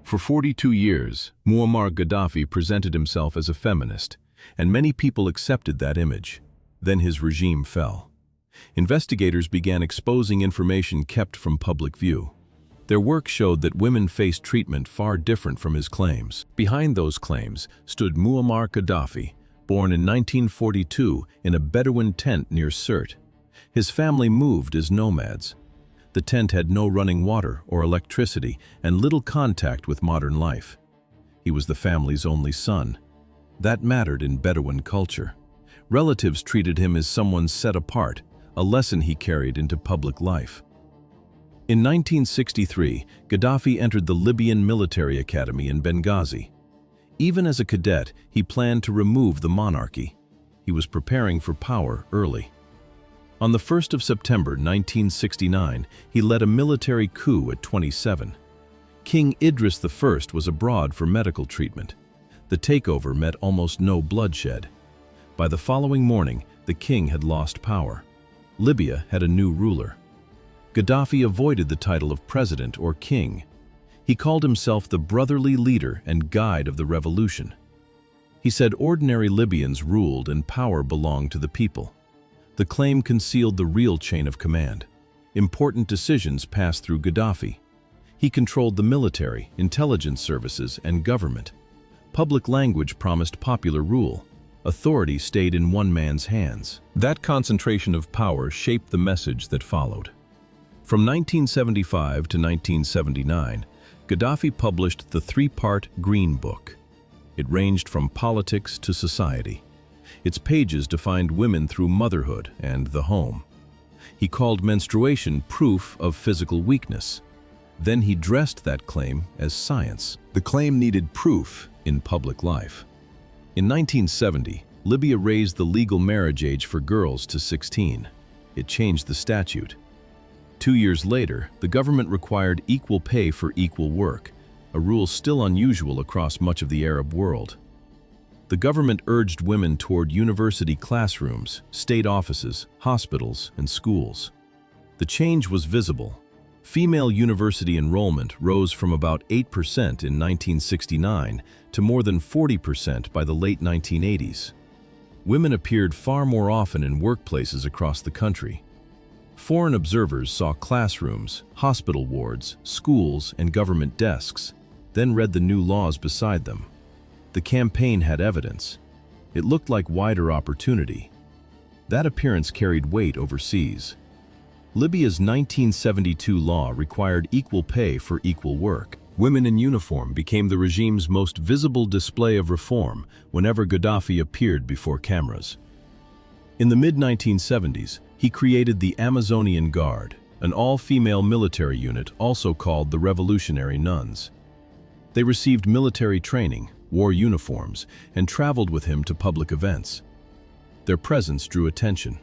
For 42 years, Muammar Gaddafi presented himself as a feminist, and many people accepted that image. Then his regime fell. Investigators began exposing information kept from public view. Their work showed that women faced treatment far different from his claims. Behind those claims stood Muammar Gaddafi, born in 1942 in a Bedouin tent near Sirte. His family moved as nomads. The tent had no running water or electricity and little contact with modern life. He was the family's only son. That mattered in Bedouin culture. Relatives treated him as someone set apart, a lesson he carried into public life. In 1963, Gaddafi entered the Libyan military academy in Benghazi. Even as a cadet, he planned to remove the monarchy. He was preparing for power early. On the 1st of September 1969, he led a military coup at 27. King Idris I was abroad for medical treatment. The takeover met almost no bloodshed. By the following morning, the king had lost power. Libya had a new ruler. Gaddafi avoided the title of president or king. He called himself the brotherly leader and guide of the revolution. He said ordinary Libyans ruled and power belonged to the people. The claim concealed the real chain of command. Important decisions passed through Gaddafi. He controlled the military, intelligence services, and government. Public language promised popular rule. Authority stayed in one man's hands. That concentration of power shaped the message that followed. From 1975 to 1979, Gaddafi published the three-part Green Book. It ranged from politics to society. Its pages defined women through motherhood and the home. He called menstruation proof of physical weakness. Then he dressed that claim as science. The claim needed proof in public life. In 1970, Libya raised the legal marriage age for girls to 16. It changed the statute. 2 years later, the government required equal pay for equal work, a rule still unusual across much of the Arab world. The government urged women toward university classrooms, state offices, hospitals, and schools. The change was visible. Female university enrollment rose from about 8% in 1969 to more than 40% by the late 1980s. Women appeared far more often in workplaces across the country. Foreign observers saw classrooms, hospital wards, schools, and government desks, then read the new laws beside them. The campaign had evidence. It looked like wider opportunity. That appearance carried weight overseas. Libya's 1972 law required equal pay for equal work. Women in uniform became the regime's most visible display of reform whenever Gaddafi appeared before cameras. In the mid-1970s, he created the Amazonian Guard, an all-female military unit also called the Revolutionary Nuns. They received military training, wore uniforms, and traveled with him to public events. Their presence drew attention.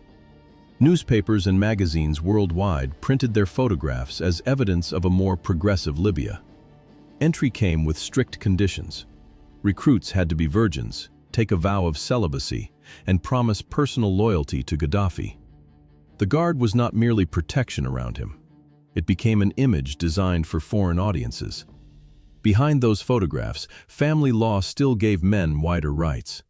Newspapers and magazines worldwide printed their photographs as evidence of a more progressive Libya. Entry came with strict conditions. Recruits had to be virgins, take a vow of celibacy, and promise personal loyalty to Gaddafi. The Guard was not merely protection around him. It became an image designed for foreign audiences. Behind those photographs, family law still gave men wider rights.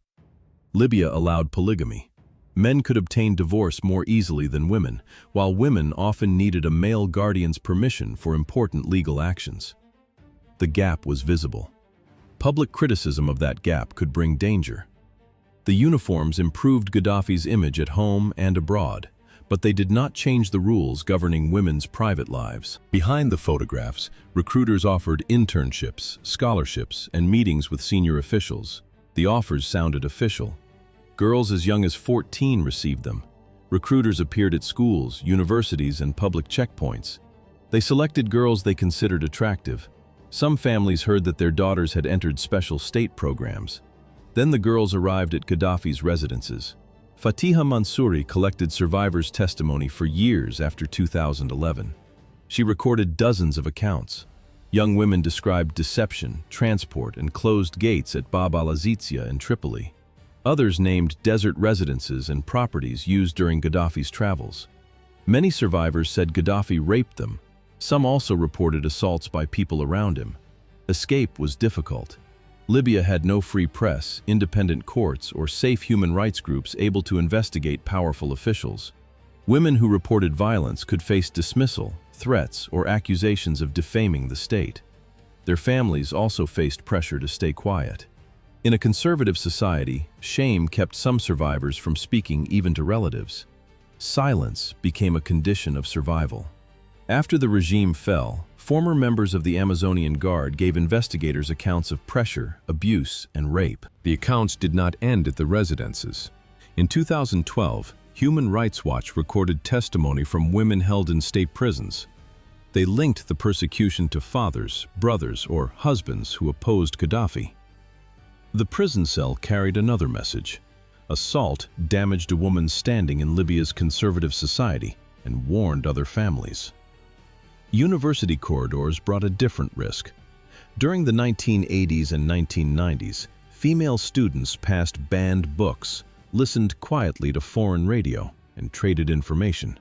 Libya allowed polygamy. Men could obtain divorce more easily than women, while women often needed a male guardian's permission for important legal actions. The gap was visible. Public criticism of that gap could bring danger. The uniforms improved Gaddafi's image at home and abroad, but they did not change the rules governing women's private lives. Behind the photographs, recruiters offered internships, scholarships, and meetings with senior officials. The offers sounded official. Girls as young as 14 received them. Recruiters appeared at schools, universities, and public checkpoints. They selected girls they considered attractive. Some families heard that their daughters had entered special state programs. Then the girls arrived at Gaddafi's residences. Fatiha Mansouri collected survivors' testimony for years after 2011. She recorded dozens of accounts. Young women described deception, transport, and closed gates at Bab al-Azizia in Tripoli. Others named desert residences and properties used during Gaddafi's travels. Many survivors said Gaddafi raped them. Some also reported assaults by people around him. Escape was difficult. Libya had no free press, independent courts, or safe human rights groups able to investigate powerful officials. Women who reported violence could face dismissal, threats, or accusations of defaming the state. Their families also faced pressure to stay quiet. In a conservative society, shame kept some survivors from speaking even to relatives. Silence became a condition of survival. After the regime fell, former members of the Amazonian Guard gave investigators accounts of pressure, abuse, and rape. The accounts did not end at the residences. In 2012, Human Rights Watch recorded testimony from women held in state prisons. They linked the persecution to fathers, brothers, or husbands who opposed Gaddafi. The prison cell carried another message. Assault damaged a woman's standing in Libya's conservative society and warned other families. University corridors brought a different risk. During the 1980s and 1990s, female students passed banned books, listened quietly to foreign radio, and traded information.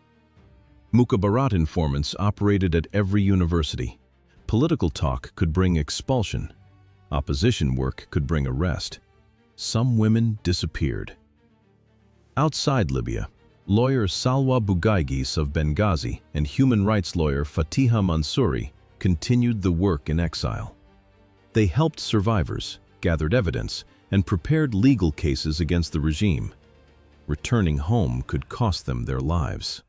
Mukhabarat informants operated at every university. Political talk could bring expulsion. Opposition work could bring arrest. Some women disappeared. Outside Libya, lawyer Salwa Bugaigis of Benghazi and human rights lawyer Fatiha Mansouri continued the work in exile. They helped survivors, gathered evidence, and prepared legal cases against the regime. Returning home could cost them their lives.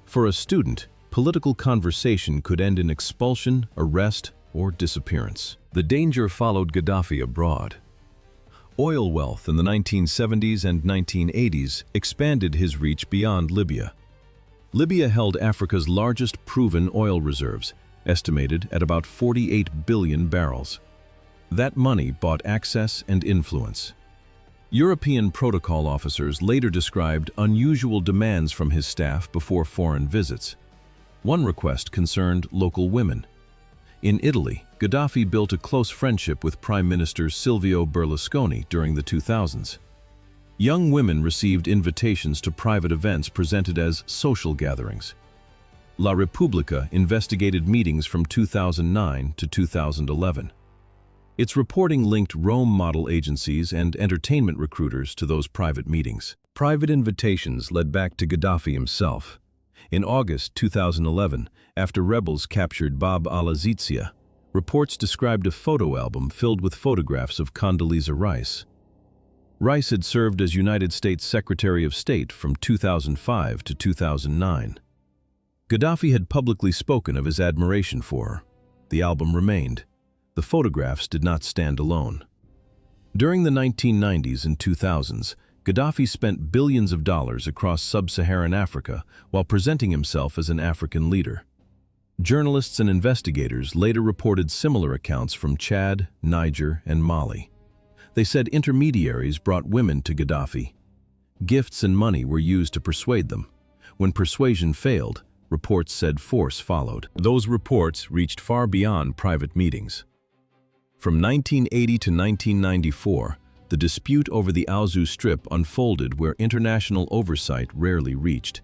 For a student, political conversation could end in expulsion, arrest, or disappearance. The danger followed Gaddafi abroad. Oil wealth in the 1970s and 1980s expanded his reach beyond Libya. Libya held Africa's largest proven oil reserves, estimated at about 48 billion barrels. That money bought access and influence. European protocol officers later described unusual demands from his staff before foreign visits. One request concerned local women. In Italy, Gaddafi built a close friendship with Prime Minister Silvio Berlusconi during the 2000s. Young women received invitations to private events presented as social gatherings. La Repubblica investigated meetings from 2009 to 2011. Its reporting linked Rome model agencies and entertainment recruiters to those private meetings. Private invitations led back to Gaddafi himself. In August 2011, after rebels captured Bab al-Azizia, reports described a photo album filled with photographs of Condoleezza Rice. Rice had served as United States Secretary of State from 2005 to 2009. Gaddafi had publicly spoken of his admiration for her. The album remained. The photographs did not stand alone. During the 1990s and 2000s, Gaddafi spent billions of dollars across sub-Saharan Africa while presenting himself as an African leader. Journalists and investigators later reported similar accounts from Chad, Niger, and Mali. They said intermediaries brought women to Gaddafi. Gifts and money were used to persuade them. When persuasion failed, reports said force followed. Those reports reached far beyond private meetings. From 1980 to 1994, the dispute over the Aouzou Strip unfolded where international oversight rarely reached.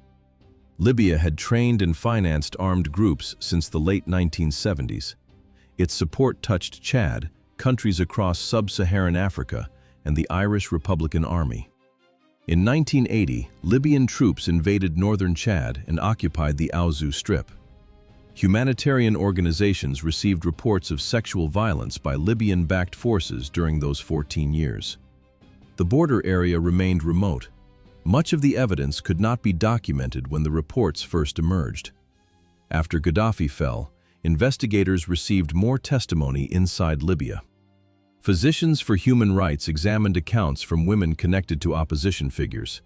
Libya had trained and financed armed groups since the late 1970s. Its support touched Chad, countries across sub-Saharan Africa, and the Irish Republican Army. In 1980, Libyan troops invaded northern Chad and occupied the Aouzou Strip. Humanitarian organizations received reports of sexual violence by Libyan-backed forces during those 14 years. The border area remained remote. Much of the evidence could not be documented when the reports first emerged. After Gaddafi fell, investigators received more testimony inside Libya. Physicians for Human Rights examined accounts from women connected to opposition figures.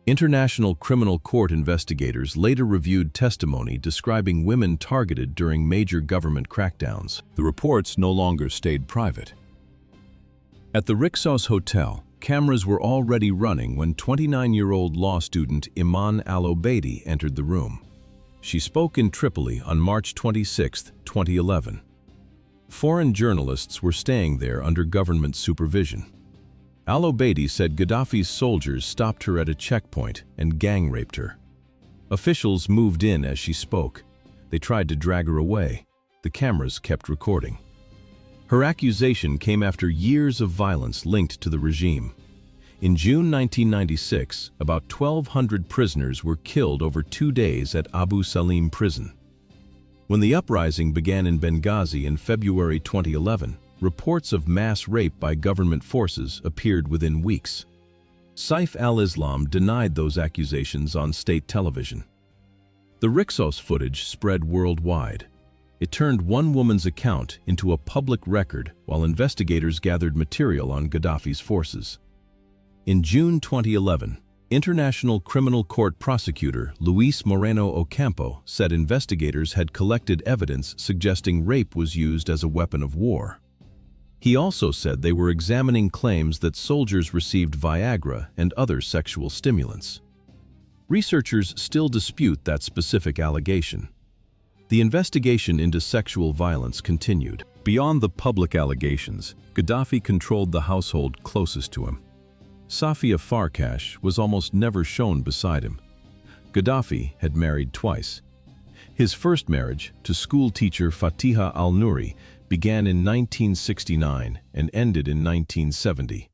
International Criminal Court investigators later reviewed testimony describing women targeted during major government crackdowns. The reports no longer stayed private. At the Rixos Hotel, cameras were already running when 29-year-old law student Iman Al-Obeidi entered the room. She spoke in Tripoli on March 26, 2011. Foreign journalists were staying there under government supervision. Al-Obeidi said Gaddafi's soldiers stopped her at a checkpoint and gang-raped her. Officials moved in as she spoke. They tried to drag her away. The cameras kept recording. Her accusation came after years of violence linked to the regime. In June 1996, about 1,200 prisoners were killed over 2 days at Abu Salim prison. When the uprising began in Benghazi in February 2011, reports of mass rape by government forces appeared within weeks. Saif al-Islam denied those accusations on state television. The Rixos footage spread worldwide. It turned one woman's account into a public record while investigators gathered material on Gaddafi's forces. In June 2011, International Criminal Court prosecutor Luis Moreno Ocampo said investigators had collected evidence suggesting rape was used as a weapon of war. He also said they were examining claims that soldiers received Viagra and other sexual stimulants. Researchers still dispute that specific allegation. The investigation into sexual violence continued. Beyond the public allegations, Gaddafi controlled the household closest to him. Safia Farkash was almost never shown beside him. Gaddafi had married twice. His first marriage, to school teacher Fatiha al-Nouri, began in 1969 and ended in 1970.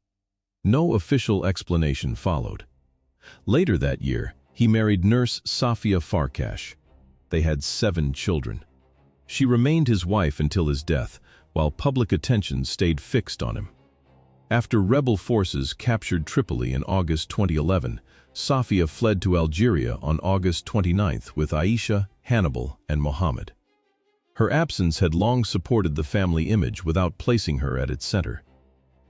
No official explanation followed. Later that year, he married nurse Safia Farkash. They had 7 children. She remained his wife until his death, while public attention stayed fixed on him. After rebel forces captured Tripoli in August 2011, Safia fled to Algeria on August 29 with Aisha, Hannibal, and Mohammed. Her absence had long supported the family image without placing her at its center.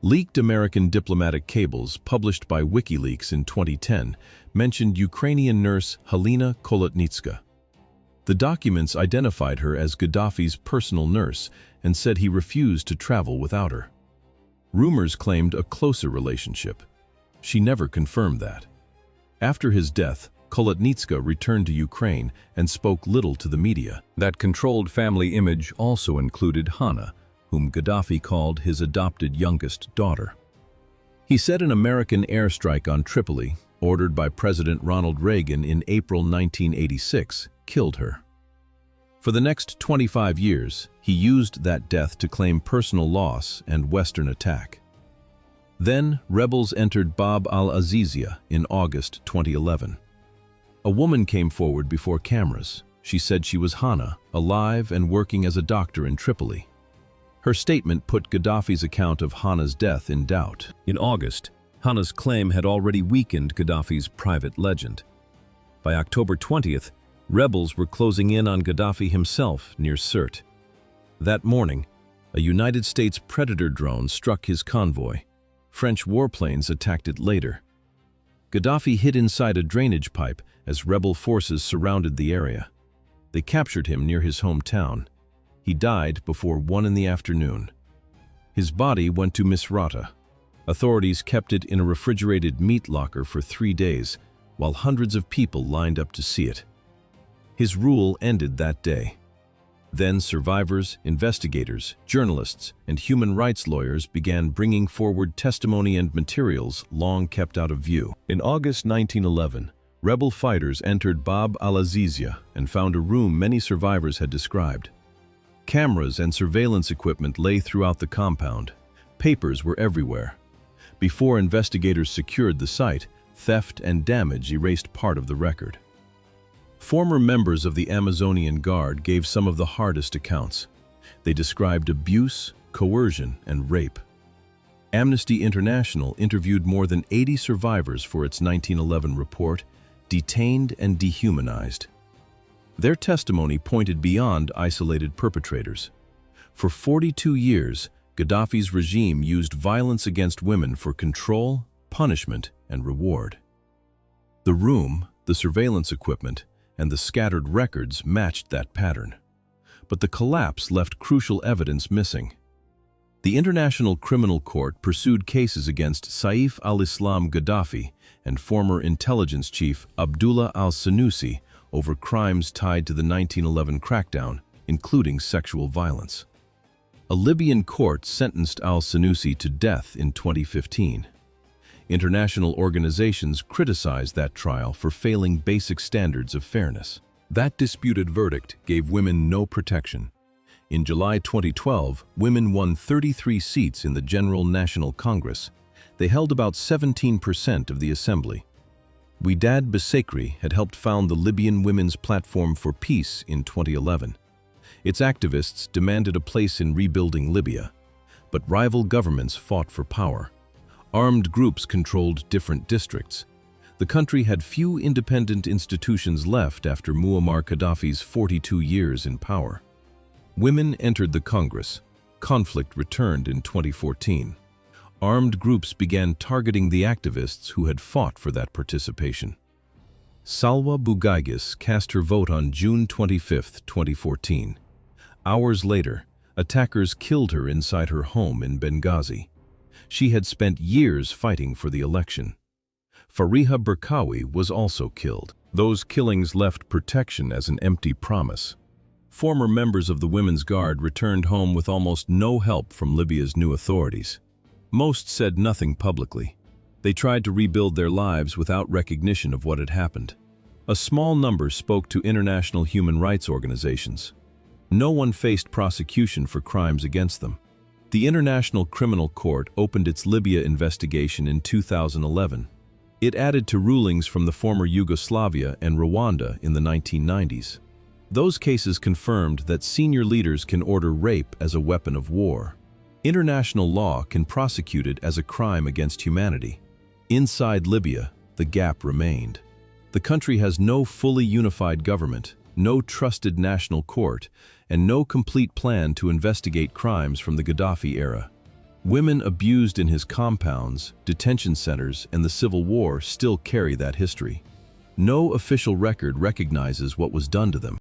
Leaked American diplomatic cables published by WikiLeaks in 2010 mentioned Ukrainian nurse Halina Kolotnitska. The documents identified her as Gaddafi's personal nurse and said he refused to travel without her. Rumors claimed a closer relationship. She never confirmed that. After his death, Kolotnitska returned to Ukraine and spoke little to the media. That controlled family image also included Hana, whom Gaddafi called his adopted youngest daughter. He said an American airstrike on Tripoli, ordered by President Ronald Reagan in April 1986, killed her. For the next 25 years, he used that death to claim personal loss and Western attack. Then, rebels entered Bab al-Azizia in August 2011. A woman came forward before cameras. She said she was Hana, alive and working as a doctor in Tripoli. Her statement put Gaddafi's account of Hana's death in doubt. In August, Hana's claim had already weakened Gaddafi's private legend. By October 20th, rebels were closing in on Gaddafi himself near Sirte. That morning, a United States Predator drone struck his convoy. French warplanes attacked it later. Gaddafi hid inside a drainage pipe as rebel forces surrounded the area. They captured him near his hometown. He died before 1 in the afternoon. His body went to Misrata. Authorities kept it in a refrigerated meat locker for 3 days, while hundreds of people lined up to see it. His rule ended that day. Then survivors, investigators, journalists, and human rights lawyers began bringing forward testimony and materials long kept out of view. In August 1911, rebel fighters entered Bab al-Azizia and found a room many survivors had described. Cameras and surveillance equipment lay throughout the compound. Papers were everywhere. Before investigators secured the site, theft and damage erased part of the record. Former members of the Amazonian Guard gave some of the hardest accounts. They described abuse, coercion, and rape. Amnesty International interviewed more than 80 survivors for its 1911 report, detained and dehumanized. Their testimony pointed beyond isolated perpetrators. For 42 years, Gaddafi's regime used violence against women for control, punishment, and reward. The room, the surveillance equipment, and the scattered records matched that pattern. But the collapse left crucial evidence missing. The International Criminal Court pursued cases against Saif al-Islam Gaddafi and former intelligence chief Abdullah al-Senussi over crimes tied to the 1911 crackdown, including sexual violence. A Libyan court sentenced al-Senussi to death in 2015. International organizations criticized that trial for failing basic standards of fairness. That disputed verdict gave women no protection. In July 2012, women won 33 seats in the General National Congress. They held about 17% of the assembly. Widad Bassekri had helped found the Libyan Women's Platform for Peace in 2011. Its activists demanded a place in rebuilding Libya, but rival governments fought for power. Armed groups controlled different districts. The country had few independent institutions left after Muammar Gaddafi's 42 years in power. Women entered the Congress. Conflict returned in 2014. Armed groups began targeting the activists who had fought for that participation. Salwa Bugaigis cast her vote on June 25, 2014. Hours later, attackers killed her inside her home in Benghazi. She had spent years fighting for the election. Fariha Berkawi was also killed. Those killings left protection as an empty promise. Former members of the Women's Guard returned home with almost no help from Libya's new authorities. Most said nothing publicly. They tried to rebuild their lives without recognition of what had happened. A small number spoke to international human rights organizations. No one faced prosecution for crimes against them. The International Criminal Court opened its Libya investigation in 2011. It added to rulings from the former Yugoslavia and Rwanda in the 1990s. Those cases confirmed that senior leaders can order rape as a weapon of war. International law can prosecute it as a crime against humanity. Inside Libya, the gap remained. The country has no fully unified government, no trusted national court, and no complete plan to investigate crimes from the Gaddafi era. Women abused in his compounds, detention centers, and the civil war still carry that history. No official record recognizes what was done to them.